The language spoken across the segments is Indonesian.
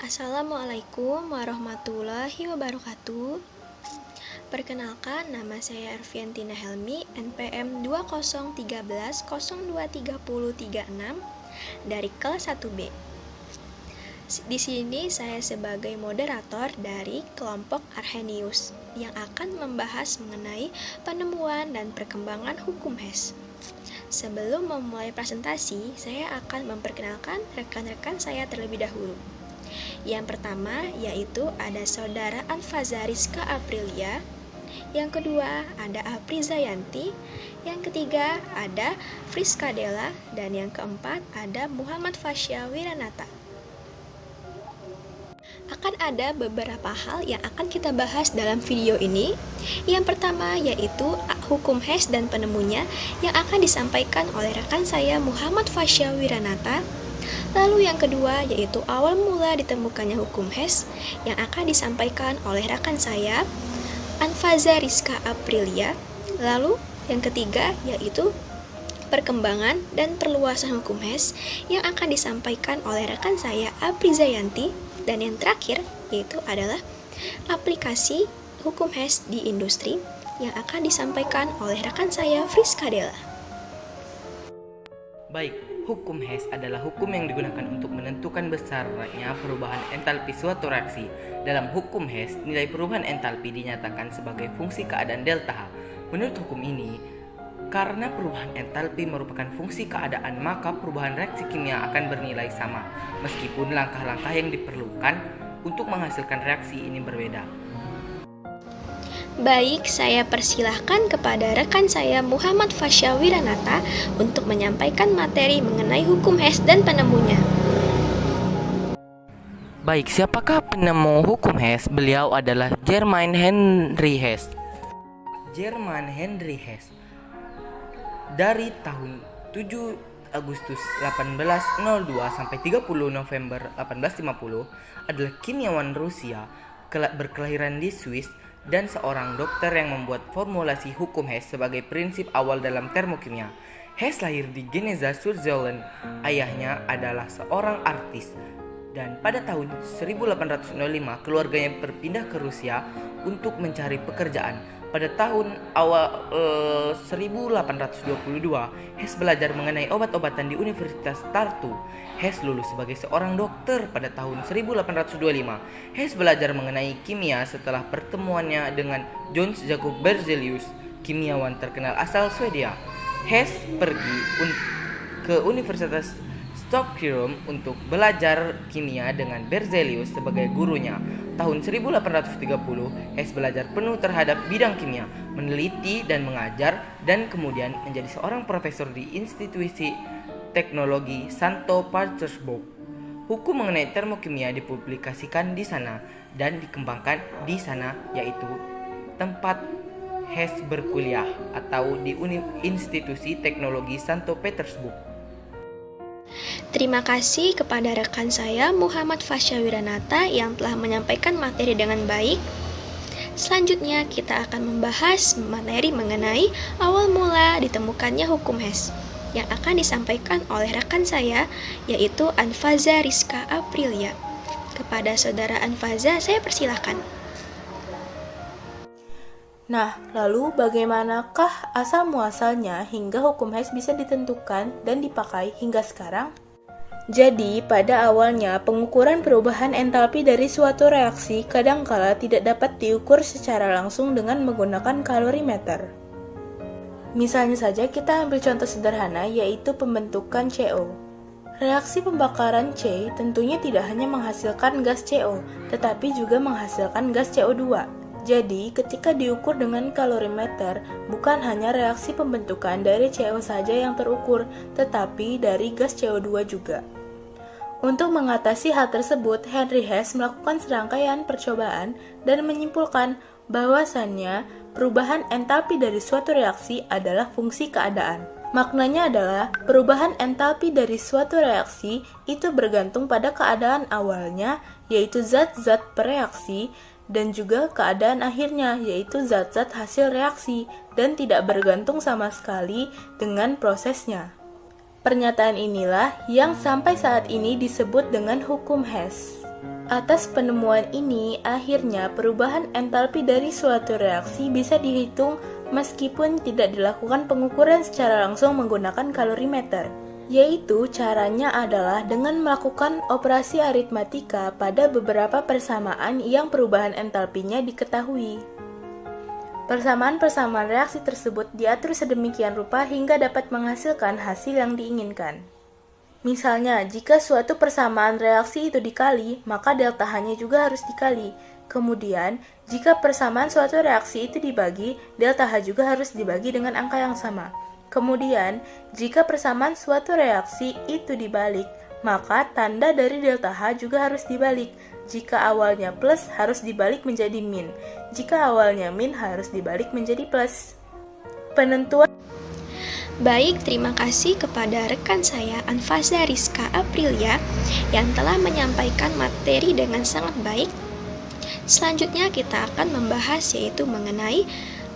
Assalamualaikum warahmatullahi wabarakatuh. Perkenalkan, nama saya Arfiantina Helmi, NPM 2013023036 dari kelas 1B. Di sini saya sebagai moderator dari kelompok Arrhenius yang akan membahas mengenai penemuan dan perkembangan hukum HES. Sebelum memulai presentasi, saya akan memperkenalkan rekan-rekan saya terlebih dahulu. Yang pertama yaitu ada saudara Anfaza Rizka Aprilia. Yang kedua ada Apri Zayanti. Yang ketiga ada Friska Della. Dan yang keempat ada Muhammad Fasya Wiranata. Akan ada beberapa hal yang akan kita bahas dalam video ini. Yang pertama yaitu hukum HES dan penemunya yang akan disampaikan oleh rekan saya Muhammad Fasya Wiranata. Lalu yang kedua yaitu awal mula ditemukannya hukum HES yang akan disampaikan oleh rekan saya Anfaza Rizka Aprilia. Lalu yang ketiga yaitu perkembangan dan perluasan hukum HES yang akan disampaikan oleh rekan saya Apri Zayanti. Dan yang terakhir yaitu adalah aplikasi hukum HES di industri yang akan disampaikan oleh rekan saya Friska Della. Baik, hukum HES adalah hukum yang digunakan untuk menentukan besarnya perubahan entalpi suatu reaksi. Dalam hukum HES, nilai perubahan entalpi dinyatakan sebagai fungsi keadaan delta H. Menurut hukum ini, karena perubahan entalpi merupakan fungsi keadaan, maka perubahan reaksi kimia akan bernilai sama, meskipun langkah-langkah yang diperlukan untuk menghasilkan reaksi ini berbeda. Baik, saya persilahkan kepada rekan saya Muhammad Fasya Wiranata untuk menyampaikan materi mengenai hukum HES dan penemunya. Baik, siapakah penemu hukum HES? Beliau adalah Germain Henry Hess. Germain Henry Hess dari tahun 7 Agustus 1802 sampai 30 November 1850 adalah kimiawan Rusia berkelahiran di Swiss dan seorang dokter yang membuat formulasi hukum HES sebagai prinsip awal dalam termokimia. Hess lahir di Geneva, Switzerland. Ayahnya adalah seorang artis dan pada tahun 1805 keluarganya berpindah ke Rusia untuk mencari pekerjaan. Pada tahun awal 1822, Hess belajar mengenai obat-obatan di Universitas Tartu. Hess lulus sebagai seorang dokter pada tahun 1825. Hess belajar mengenai kimia setelah pertemuannya dengan Johannes Jacob Berzelius, kimiawan terkenal asal Swedia. Hess pergi ke Universitas Stockholm untuk belajar kimia dengan Berzelius sebagai gurunya. Tahun 1830, Hess belajar penuh terhadap bidang kimia, meneliti dan mengajar, dan kemudian menjadi seorang profesor di Institusi Teknologi Santo Petersburg. Hukum mengenai termokimia dipublikasikan di sana dan dikembangkan di sana, yaitu tempat Hess berkuliah atau di Institusi Teknologi Santo Petersburg. Terima kasih kepada rekan saya Muhammad Fasya Wiranata yang telah menyampaikan materi dengan baik. Selanjutnya kita akan membahas materi mengenai awal mula ditemukannya hukum HES yang akan disampaikan oleh rekan saya yaitu Anfaza Rizka Aprilia. Kepada saudara Anfaza saya persilahkan. Nah, lalu bagaimanakah asal-muasalnya hingga hukum HES bisa ditentukan dan dipakai hingga sekarang? Jadi, pada awalnya pengukuran perubahan entalpi dari suatu reaksi kadangkala tidak dapat diukur secara langsung dengan menggunakan kalorimeter. Misalnya saja kita ambil contoh sederhana yaitu pembentukan CO. Reaksi pembakaran C tentunya tidak hanya menghasilkan gas CO, tetapi juga menghasilkan gas CO2. Jadi, ketika diukur dengan kalorimeter, bukan hanya reaksi pembentukan dari CO saja yang terukur, tetapi dari gas CO2 juga. Untuk mengatasi hal tersebut, Henry Hess melakukan serangkaian percobaan dan menyimpulkan bahwasannya perubahan entalpi dari suatu reaksi adalah fungsi keadaan. Maknanya adalah perubahan entalpi dari suatu reaksi itu bergantung pada keadaan awalnya, yaitu zat-zat bereaksi, dan juga keadaan akhirnya, yaitu zat-zat hasil reaksi, dan tidak bergantung sama sekali dengan prosesnya. Pernyataan inilah yang sampai saat ini disebut dengan hukum Hess. Atas penemuan ini, akhirnya perubahan entalpi dari suatu reaksi bisa dihitung meskipun tidak dilakukan pengukuran secara langsung menggunakan kalorimeter. Yaitu caranya adalah dengan melakukan operasi aritmatika pada beberapa persamaan yang perubahan entalpinya diketahui. Persamaan-persamaan reaksi tersebut diatur sedemikian rupa hingga dapat menghasilkan hasil yang diinginkan. Misalnya, jika suatu persamaan reaksi itu dikali, maka delta H-nya juga harus dikali. Kemudian, jika persamaan suatu reaksi itu dibagi, delta H juga harus dibagi dengan angka yang sama. Kemudian, jika persamaan suatu reaksi itu dibalik, maka tanda dari delta H juga harus dibalik. Jika awalnya plus, harus dibalik menjadi min. Jika awalnya min, harus dibalik menjadi plus. Penentuan. Baik, terima kasih kepada rekan saya Anfaza Rizka Aprilia yang telah menyampaikan materi dengan sangat baik. Selanjutnya kita akan membahas yaitu mengenai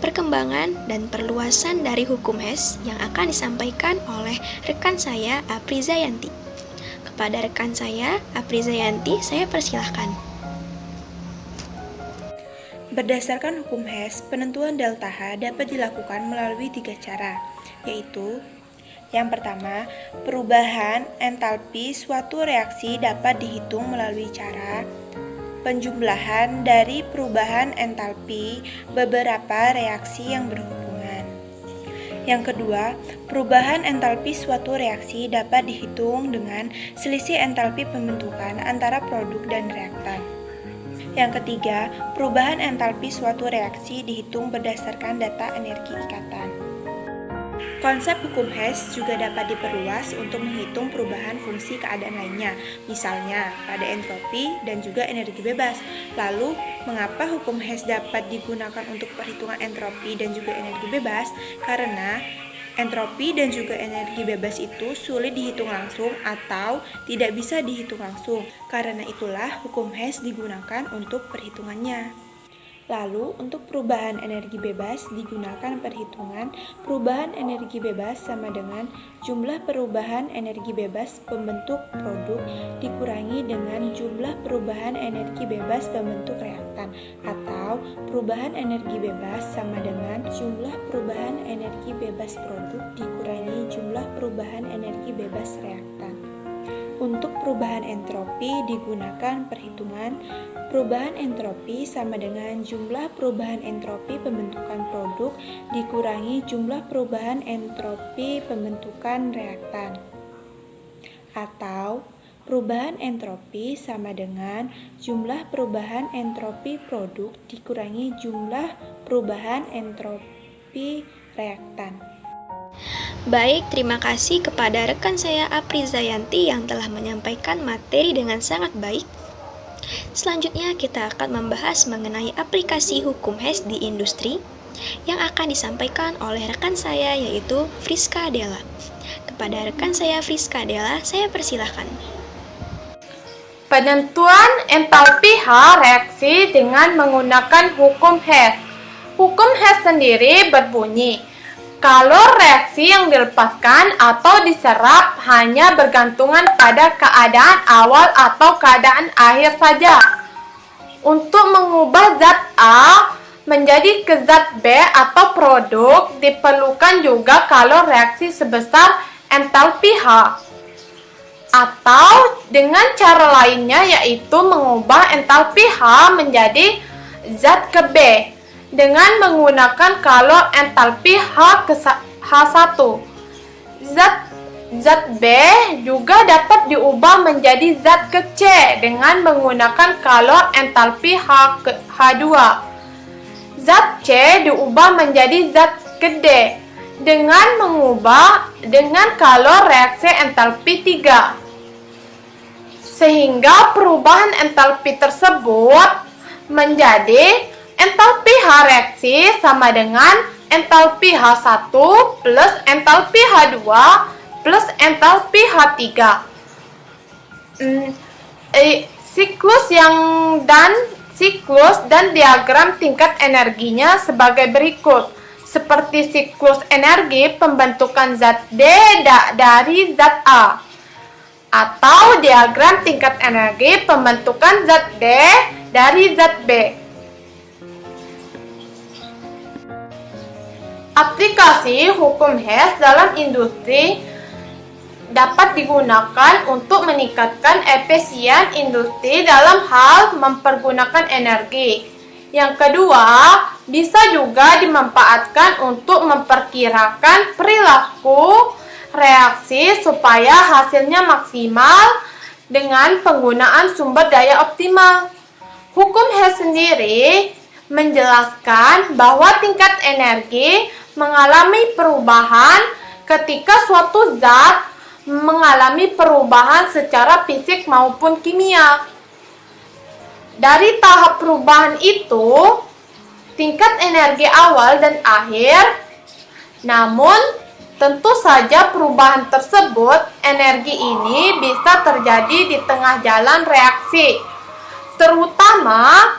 perkembangan dan perluasan dari hukum Hess yang akan disampaikan oleh rekan saya Apriza Yanti. Kepada rekan saya Apriza Yanti, saya persilahkan. Berdasarkan hukum Hess, penentuan delta H dapat dilakukan melalui 3 cara, yaitu yang pertama, perubahan entalpi suatu reaksi dapat dihitung melalui cara penjumlahan dari perubahan entalpi beberapa reaksi yang berhubungan. Yang kedua, perubahan entalpi suatu reaksi dapat dihitung dengan selisih entalpi pembentukan antara produk dan reaktan. Yang ketiga, perubahan entalpi suatu reaksi dihitung berdasarkan data energi ikatan. Konsep hukum Hess juga dapat diperluas untuk menghitung perubahan fungsi keadaan lainnya, misalnya pada entropi dan juga energi bebas. Lalu, mengapa hukum Hess dapat digunakan untuk perhitungan entropi dan juga energi bebas? Karena entropi dan juga energi bebas itu sulit dihitung langsung atau tidak bisa dihitung langsung. Karena itulah hukum Hess digunakan untuk perhitungannya. Lalu, untuk perubahan energi bebas digunakan perhitungan perubahan energi bebas sama dengan jumlah perubahan energi bebas pembentuk produk dikurangi dengan jumlah perubahan energi bebas pembentuk reaktan, atau perubahan energi bebas sama dengan jumlah perubahan energi bebas produk dikurangi jumlah perubahan energi bebas reaktan. Untuk perubahan entropi digunakan perhitungan perubahan entropi sama dengan jumlah perubahan entropi pembentukan produk dikurangi jumlah perubahan entropi pembentukan reaktan. Atau perubahan entropi sama dengan jumlah perubahan entropi produk dikurangi jumlah perubahan entropi reaktan. Baik, terima kasih kepada rekan saya Apriza Yanti yang telah menyampaikan materi dengan sangat baik. Selanjutnya kita akan membahas mengenai aplikasi hukum Hess di industri yang akan disampaikan oleh rekan saya yaitu Friska Della. Kepada rekan saya Friska Della, saya persilahkan. Penentuan entalpi H reaksi dengan menggunakan hukum Hess. Hukum Hess sendiri berbunyi, kalau reaksi yang dilepaskan atau diserap hanya bergantungan pada keadaan awal atau keadaan akhir saja. Untuk mengubah zat A menjadi ke zat B atau produk diperlukan juga kalau reaksi sebesar entalpi H. Atau dengan cara lainnya yaitu mengubah entalpi H menjadi zat ke B dengan menggunakan kalau entalpi H1. Zat B juga dapat diubah menjadi zat ke C dengan menggunakan kalau entalpi H2. Zat C diubah menjadi zat ke D dengan mengubah dengan kalau reaksi entalpi 3. Sehingga perubahan entalpi tersebut menjadi entalpi H reaksi sama dengan entalpi H1 plus entalpi H2 plus entalpi H3. Siklus dan diagram tingkat energinya sebagai berikut. Seperti siklus energi pembentukan zat D dari zat A. atau diagram tingkat energi pembentukan zat B dari zat B. Aplikasi hukum Hess dalam industri dapat digunakan untuk meningkatkan efisien industri dalam hal mempergunakan energi. Yang kedua, bisa juga dimanfaatkan untuk memperkirakan perilaku reaksi supaya hasilnya maksimal dengan penggunaan sumber daya optimal. Hukum Hess sendiri menjelaskan bahwa tingkat energi mengalami perubahan ketika suatu zat mengalami perubahan secara fisik maupun kimia. Dari tahap perubahan itu, tingkat energi awal dan akhir, namun tentu saja perubahan tersebut, energi ini bisa terjadi di tengah jalan reaksi, terutama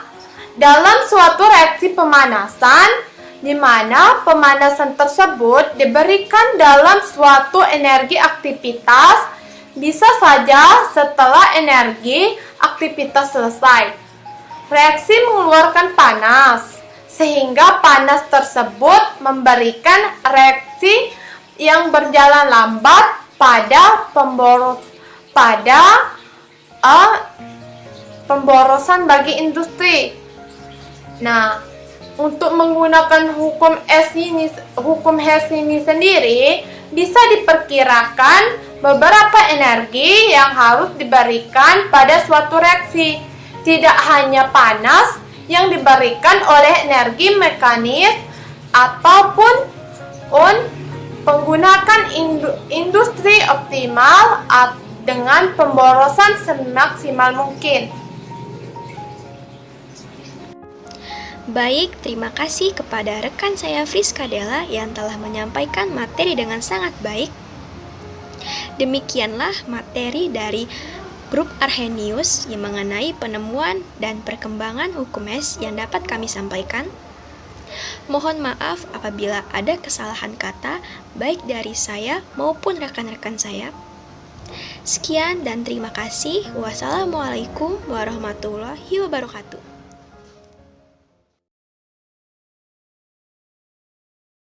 dalam suatu reaksi pemanasan, di mana pemanasan tersebut diberikan dalam suatu energi aktivitas, bisa saja setelah energi aktivitas selesai. Reaksi mengeluarkan panas, sehingga panas tersebut memberikan reaksi yang berjalan lambat pada pemborosan bagi industri. Nah, untuk menggunakan hukum Hess ini sendiri, bisa diperkirakan beberapa energi yang harus diberikan pada suatu reaksi. Tidak hanya panas yang diberikan oleh energi mekanis ataupun menggunakan industri optimal dengan pemborosan semaksimal mungkin. Baik, terima kasih kepada rekan saya Friska Della yang telah menyampaikan materi dengan sangat baik. Demikianlah materi dari grup Arrhenius yang mengenai penemuan dan perkembangan hukum Hess yang dapat kami sampaikan. Mohon maaf apabila ada kesalahan kata baik dari saya maupun rekan-rekan saya. Sekian dan terima kasih. Wassalamualaikum warahmatullahi wabarakatuh.